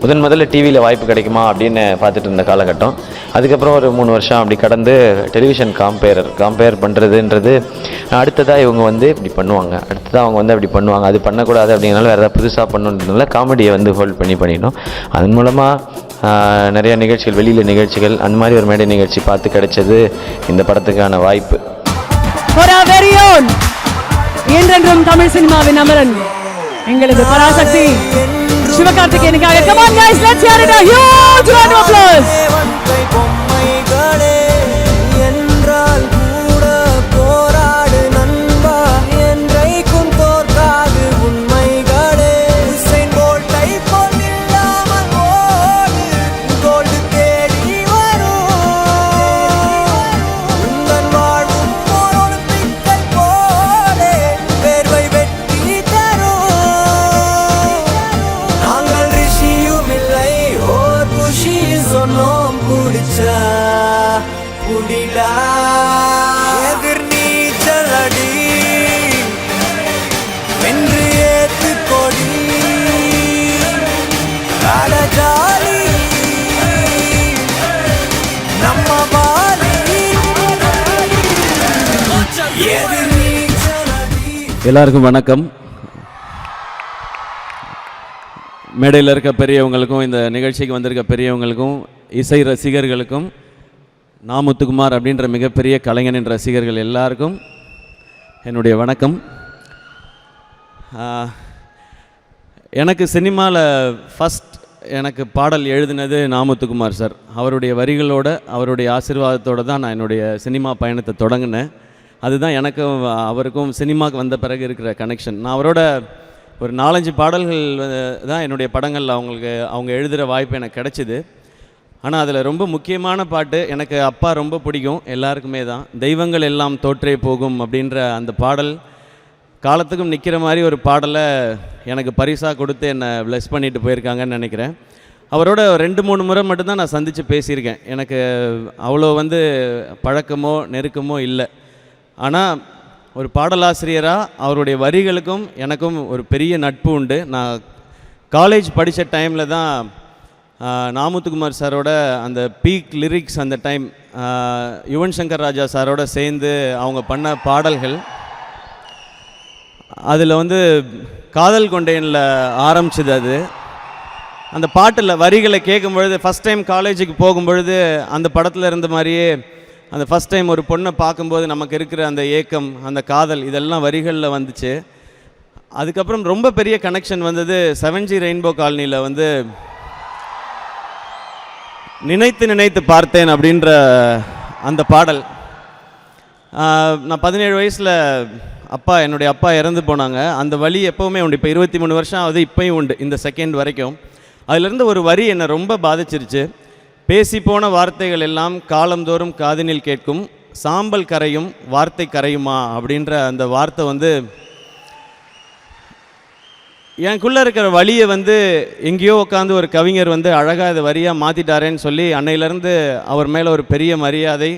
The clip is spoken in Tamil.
முதல்ல டிவியில் வாய்ப்பு கிடைக்குமா அப்படின்னு பார்த்துட்டு இருந்த காலகட்டம். அதுக்கப்புறம் ஒரு 3 வருஷம் அப்படி கடந்து டெலிவிஷன் காம்பேர் பண்ணுறதுன்றது அடுத்ததாக இவங்க இப்படி பண்ணுவாங்க, அடுத்ததாக அவங்க அப்படி பண்ணுவாங்க, அது பண்ணக்கூடாது அப்படிங்கிறனால வேறு ஏதாவது புதுசாக பண்ணணுன்றதுனால காமெடியை ஹோல்ட் பண்ணிட்டோம். அதன் மூலமாக நிறைய நிகழ்ச்சிகள், வெளியில் நிகழ்ச்சிகள், அந்த மாதிரி ஒரு மேடை நிகழ்ச்சி பார்த்து கிடைச்சது இந்த படத்துக்கான வாய்ப்பு. என்றென்றும் தமிழ் சினிமாவின் அமரன் எங்களது Parasakthi சிவகார்த்திகேயனுக்காக. Come on guys, let's hear it, a huge round of applause. எல்லாருக்கும் வணக்கம். மேடையில் இருக்க பெரியவங்களுக்கும், இந்த நிகழ்ச்சிக்கு வந்திருக்க பெரியவங்களுக்கும், இசை ரசிகர்களுக்கும், நாமுத்துக்குமார் அப்படின்ற மிகப்பெரிய கலைஞனின் ரசிகர்கள் எல்லாருக்கும் என்னுடைய வணக்கம். எனக்கு சினிமாவில் ஃபஸ்ட் எனக்கு பாடல் எழுதினது நாமுத்துக்குமார் சார். அவருடைய வரிகளோட, அவருடைய ஆசீர்வாதத்தோடு தான் நான் என்னுடைய சினிமா பயணத்தை தொடங்கினேன். அதுதான் எனக்கும் அவருக்கும் சினிமாவுக்கு வந்த பிறகு இருக்கிற கனெக்ஷன். நான் அவரோட ஒரு 4-5 பாடல்கள் தான் என்னுடைய படங்களில் அவங்க எழுதுகிற வாய்ப்பு எனக்கு கிடச்சிது. ஆனால் அதில் ரொம்ப முக்கியமான பாட்டு எனக்கு அப்பா ரொம்ப பிடிக்கும், எல்லாருக்குமே தான். தெய்வங்கள் எல்லாம் தோற்றே போகும் அப்படின்ற அந்த பாடல் காலத்துக்கும் நிற்கிற மாதிரி ஒரு பாடலை எனக்கு பரிசாக கொடுத்து என்னை ப்ளெஸ் பண்ணிட்டு போயிருக்காங்கன்னு நினைக்கிறேன். அவரோட 2-3 முறை மட்டும்தான் நான் சந்தித்து பேசியிருக்கேன். எனக்கு அவ்வளோ பழக்கமோ நெருக்கமோ இல்லை. ஆனால் ஒரு பாடலாசிரியராக அவருடைய வரிகளுக்கும் எனக்கும் ஒரு பெரிய நட்பு உண்டு. நான் காலேஜ் படித்த டைமில் தான் நாமுத்துக்குமார் சாரோட அந்த பீக் லிரிக்ஸ், அந்த டைம் யுவன் சங்கர் ராஜா சாரோட சேர்ந்து அவங்க பண்ண பாடல்கள், அதில் காதல் கொண்டேனில் ஆரம்பிச்சது. அது அந்த பாட்டில் வரிகளை கேட்கும் பொழுது, ஃபஸ்ட் டைம் காலேஜுக்கு போகும்பொழுது அந்த படத்தில் இருந்த மாதிரியே அந்த ஃபஸ்ட் டைம் ஒரு பொண்ணை பார்க்கும்போது நமக்கு இருக்கிற அந்த ஏக்கம், அந்த காதல், இதெல்லாம் வரிகளில் வந்துச்சு. அதுக்கப்புறம் ரொம்ப பெரிய கனெக்ஷன் வந்தது 7G ரெயின்போ காலனியில் நினைத்து நினைத்து பார்த்தேன் அப்படின்ற அந்த பாடல். நான் 17 வயசில் என்னுடைய அப்பா இறந்து போனாங்க. அந்த வலி எப்போவுமே உண்டு. இப்போ 23 வருஷம் ஆகுது, இப்போயும் உண்டு, இந்த செகண்ட் வரைக்கும். அதிலிருந்து ஒரு வரி என்னை ரொம்ப பாதிச்சிருச்சு. பேசி போன வார்த்தைகள் எல்லாம் காலந்தோறும் காதினில் கேட்கும், சாம்பல் கரையும் வார்த்தை கரையுமா அப்படின்ற அந்த வார்த்தை எனக்குள்ளே இருக்கிற வழியை எங்கேயோ உட்காந்து ஒரு கவிஞர் அழகாக இதை வரியாக மாற்றிட்டாரேன்னு சொல்லி அன்னையிலேருந்து அவர் மேலே ஒரு பெரிய மரியாதை,